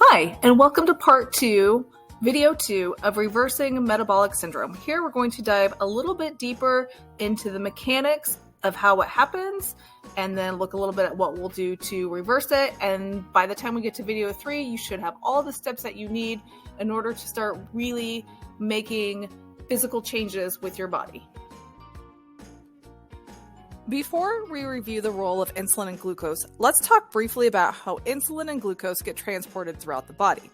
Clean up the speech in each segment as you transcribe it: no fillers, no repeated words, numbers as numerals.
Hi, and welcome to part 2, video 2 of reversing metabolic syndrome. Here we're going to dive a little bit deeper into the mechanics of how it happens, and then look a little bit at what we'll do to reverse it. And by the time we get to video 3, you should have all the steps that you need in order to start really making physical changes with your body. Before we review the role of insulin and glucose, let's talk briefly about how insulin and glucose get transported throughout the body.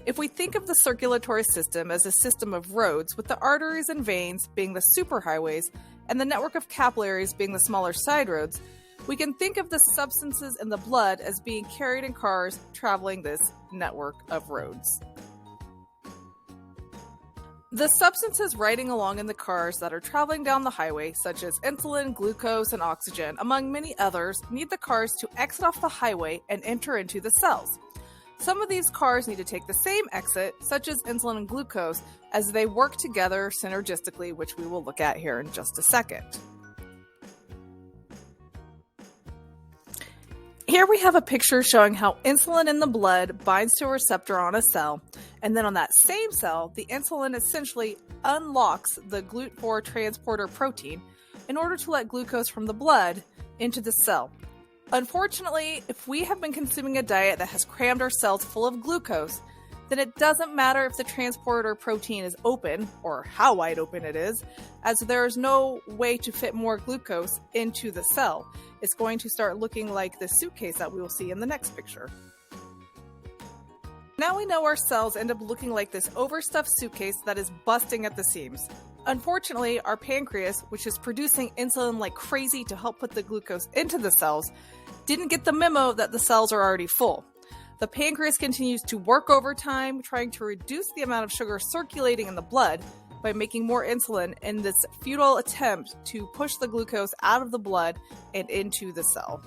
If we think of the circulatory system as a system of roads, with the arteries and veins being the superhighways and the network of capillaries being the smaller side roads, we can think of the substances in the blood as being carried in cars traveling this network of roads. The substances riding along in the cars that are traveling down the highway, such as insulin, glucose, and oxygen, among many others, need the cars to exit off the highway and enter into the cells. Some of these cars need to take the same exit, such as insulin and glucose, as they work together synergistically, which we will look at here in just a second. Here we have a picture showing how insulin in the blood binds to a receptor on a cell, and then on that same cell, the insulin essentially unlocks the GLUT4 transporter protein in order to let glucose from the blood into the cell. Unfortunately, if we have been consuming a diet that has crammed our cells full of glucose, then it doesn't matter if the transporter protein is open, or how wide open it is, as there is no way to fit more glucose into the cell. It's going to start looking like the suitcase that we will see in the next picture. Now we know our cells end up looking like this overstuffed suitcase that is busting at the seams. Unfortunately, our pancreas, which is producing insulin like crazy to help put the glucose into the cells, didn't get the memo that the cells are already full. The pancreas continues to work overtime, trying to reduce the amount of sugar circulating in the blood by making more insulin in this futile attempt to push the glucose out of the blood and into the cell.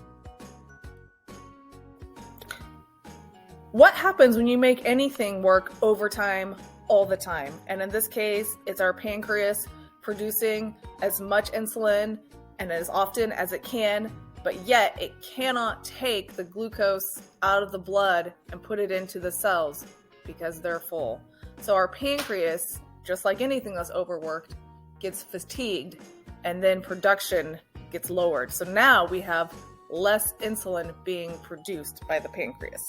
What happens when you make anything work overtime all the time? And in this case, it's our pancreas producing as much insulin and as often as it can, but yet it cannot take the glucose out of the blood and put it into the cells because they're full. So our pancreas, just like anything that's overworked, gets fatigued, and then production gets lowered. So now we have less insulin being produced by the pancreas.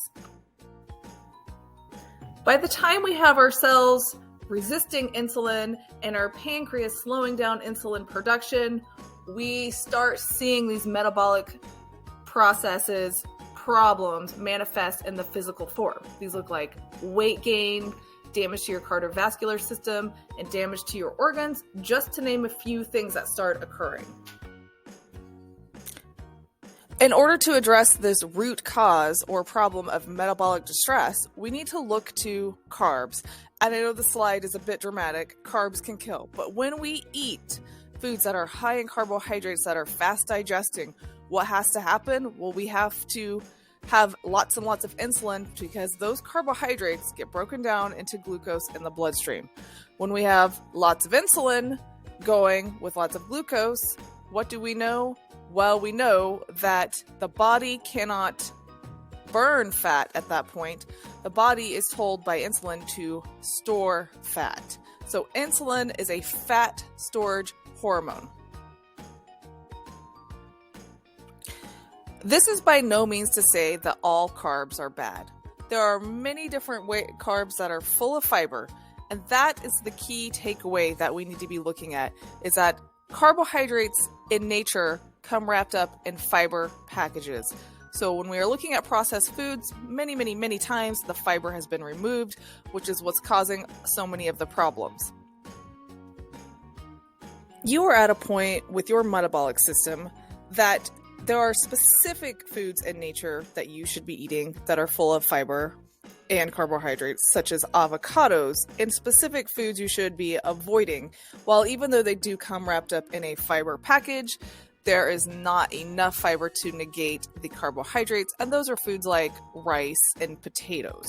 By the time we have our cells resisting insulin and our pancreas slowing down insulin production, we start seeing these metabolic processes, problems manifest in the physical form. These look like weight gain, damage to your cardiovascular system, and damage to your organs, just to name a few things that start occurring. In order to address this root cause or problem of metabolic distress, we need to look to carbs. And I know the slide is a bit dramatic. Carbs can kill. But when we eat foods that are high in carbohydrates that are fast digesting, what has to happen? Well, we have to have lots and lots of insulin because those carbohydrates get broken down into glucose in the bloodstream. When we have lots of insulin going with lots of glucose, what do we know? Well, we know that the body cannot burn fat at that point. The body is told by insulin to store fat. So insulin is a fat storage hormone. This is by no means to say that all carbs are bad. There are many different carbs that are full of fiber, and that is the key takeaway that we need to be looking at, is that carbohydrates in nature come wrapped up in fiber packages. So when we are looking at processed foods, many times the fiber has been removed, which is what's causing so many of the problems. You are at a point with your metabolic system that there are specific foods in nature that you should be eating that are full of fiber and carbohydrates, such as avocados, and specific foods you should be avoiding. While even though they do come wrapped up in a fiber package, there is not enough fiber to negate the carbohydrates, and those are foods like rice and potatoes.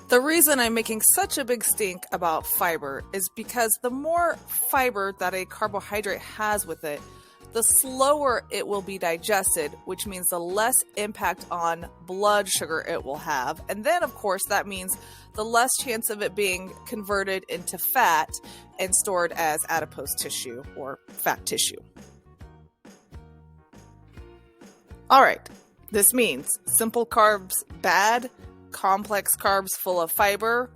The reason I'm making such a big stink about fiber is because the more fiber that a carbohydrate has with it, the slower it will be digested, which means the less impact on blood sugar it will have. And then, of course, that means the less chance of it being converted into fat and stored as adipose tissue or fat tissue. All right, this means simple carbs, bad, complex carbs full of fiber,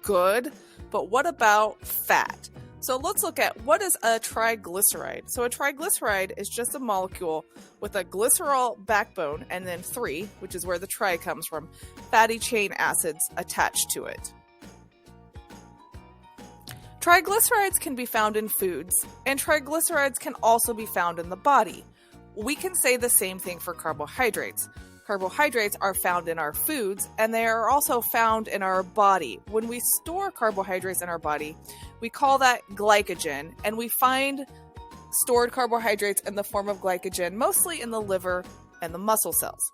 good, but what about fat? So let's look at what is a triglyceride. So a triglyceride is just a molecule with a glycerol backbone and then 3, which is where the tri comes from, fatty chain acids attached to it. Triglycerides can be found in foods, and triglycerides can also be found in the body. We can say the same thing for carbohydrates. Carbohydrates are found in our foods, and they are also found in our body. When we store carbohydrates in our body, we call that glycogen, and we find stored carbohydrates in the form of glycogen, mostly in the liver and the muscle cells.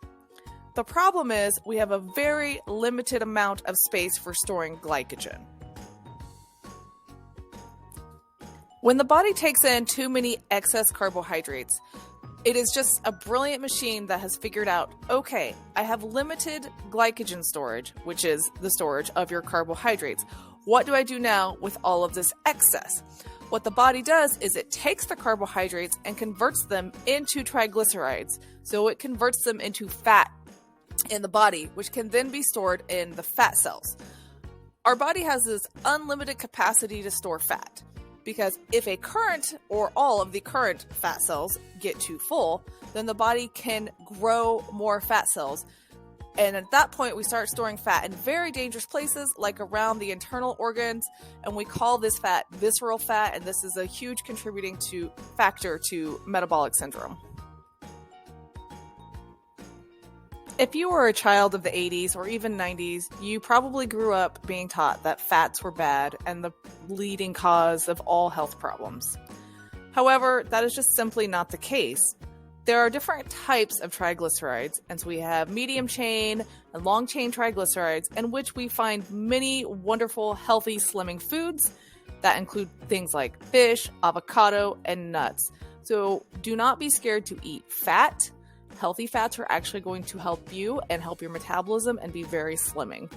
The problem is we have a very limited amount of space for storing glycogen. When the body takes in too many excess carbohydrates, it is just a brilliant machine that has figured out, okay, I have limited glycogen storage, which is the storage of your carbohydrates. What do I do now with all of this excess? What the body does is it takes the carbohydrates and converts them into triglycerides. So it converts them into fat in the body, which can then be stored in the fat cells. Our body has this unlimited capacity to store fat. Because if a current or all of the current fat cells get too full, then the body can grow more fat cells. And at that point, we start storing fat in very dangerous places, like around the internal organs. And we call this fat visceral fat. And this is a huge contributing factor to metabolic syndrome. If you were a child of the 80s or even 90s, you probably grew up being taught that fats were bad and the leading cause of all health problems. However, that is just simply not the case. There are different types of triglycerides, and so we have medium chain and long chain triglycerides, in which we find many wonderful, healthy, slimming foods that include things like fish, avocado, and nuts. So do not be scared to eat fat. Healthy fats are actually going to help you and help your metabolism and be very slimming.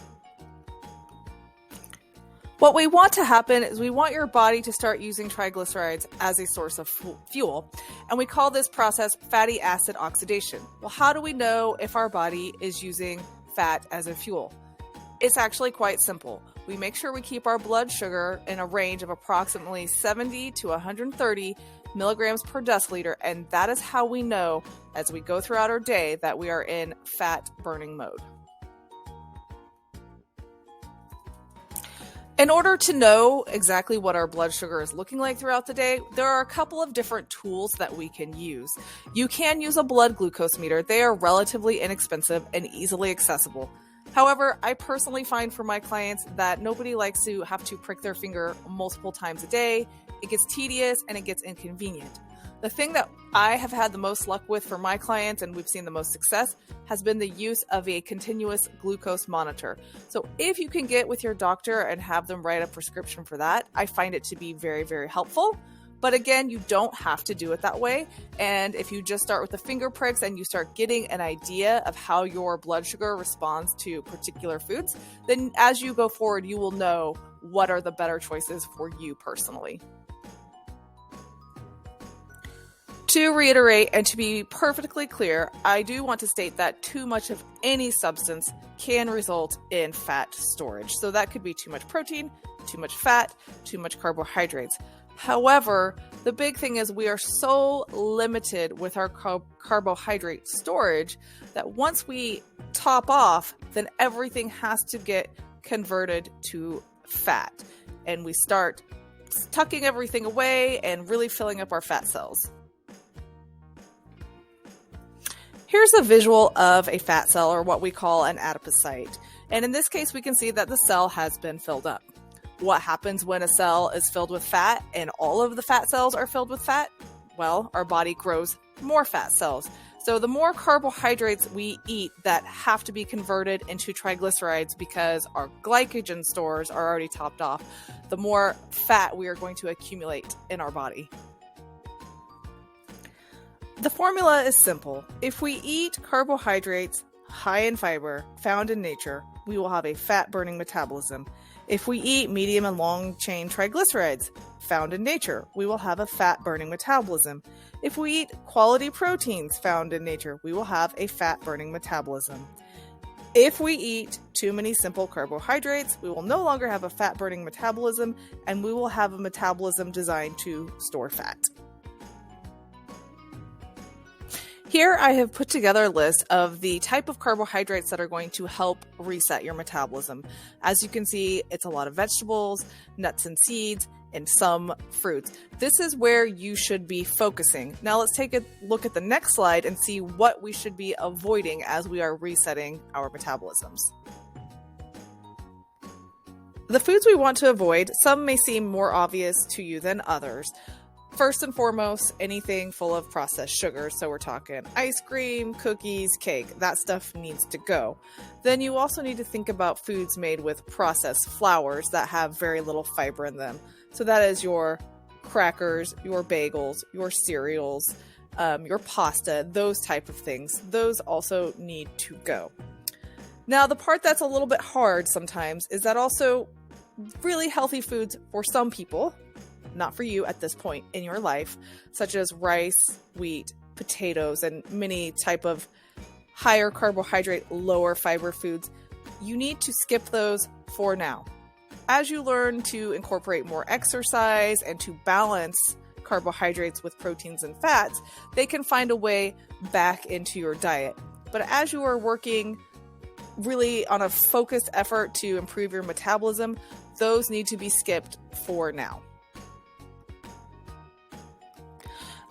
What we want to happen is we want your body to start using triglycerides as a source of fuel, and we call this process fatty acid oxidation. Well, how do we know if our body is using fat as a fuel? It's actually quite simple. We make sure we keep our blood sugar in a range of approximately 70 to 130 milligrams per deciliter, and that is how we know as we go throughout our day that we are in fat burning mode. In order to know exactly what our blood sugar is looking like throughout the day, there are a couple of different tools that we can use. You can use a blood glucose meter. They are relatively inexpensive and easily accessible. However, I personally find for my clients that nobody likes to have to prick their finger multiple times a day. It gets tedious and it gets inconvenient. The thing that I have had the most luck with for my clients, and we've seen the most success, has been the use of a continuous glucose monitor. So if you can get with your doctor and have them write a prescription for that, I find it to be very, very helpful. But again, you don't have to do it that way. And if you just start with the finger pricks and you start getting an idea of how your blood sugar responds to particular foods, then as you go forward, you will know what are the better choices for you personally. To reiterate and to be perfectly clear, I do want to state that too much of any substance can result in fat storage. So that could be too much protein, too much fat, too much carbohydrates. However, the big thing is we are so limited with our carbohydrate storage that once we top off, then everything has to get converted to fat. And we start tucking everything away and really filling up our fat cells. Here's a visual of a fat cell, or what we call an adipocyte. And in this case, we can see that the cell has been filled up. What happens when a cell is filled with fat and all of the fat cells are filled with fat? Well, our body grows more fat cells. So the more carbohydrates we eat that have to be converted into triglycerides because our glycogen stores are already topped off, the more fat we are going to accumulate in our body. The formula is simple. If we eat carbohydrates high in fiber found in nature, we will have a fat-burning metabolism. If we eat medium and long-chain triglycerides found in nature, we will have a fat-burning metabolism. If we eat quality proteins found in nature, we will have a fat-burning metabolism. If we eat too many simple carbohydrates, we will no longer have a fat-burning metabolism, and we will have a metabolism designed to store fat. Here I have put together a list of the type of carbohydrates that are going to help reset your metabolism. As you can see, it's a lot of vegetables, nuts and seeds, and some fruits. This is where you should be focusing. Now let's take a look at the next slide and see what we should be avoiding as we are resetting our metabolisms. The foods we want to avoid, some may seem more obvious to you than others. First and foremost, anything full of processed sugar. So we're talking ice cream, cookies, cake. That stuff needs to go. Then you also need to think about foods made with processed flours that have very little fiber in them. So that is your crackers, your bagels, your cereals, your pasta, those type of things. Those also need to go. Now, the part that's a little bit hard sometimes is that also really healthy foods for some people, not for you at this point in your life, such as rice, wheat, potatoes, and many type of higher carbohydrate, lower fiber foods, you need to skip those for now. As you learn to incorporate more exercise and to balance carbohydrates with proteins and fats, they can find a way back into your diet. But as you are working really on a focused effort to improve your metabolism, those need to be skipped for now.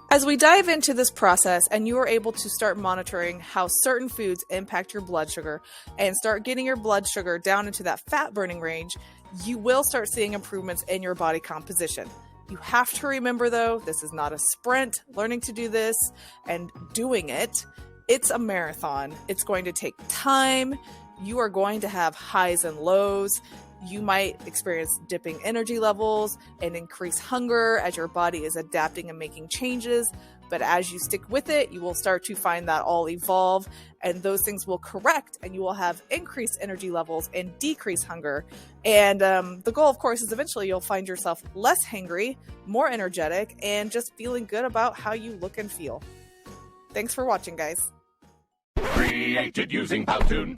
As we dive into this process and you are able to start monitoring how certain foods impact your blood sugar and start getting your blood sugar down into that fat burning range, you will start seeing improvements in your body composition. You have to remember though, this is not a sprint. Learning to do this and doing it, it's a marathon. It's going to take time. You are going to have highs and lows. You might experience dipping energy levels and increase hunger as your body is adapting and making changes. But as you stick with it, you will start to find that all evolve and those things will correct and you will have increased energy levels and decrease hunger. And the goal, of course, is eventually you'll find yourself less hangry, more energetic, and just feeling good about how you look and feel. Thanks for watching, guys. Created using Powtoon.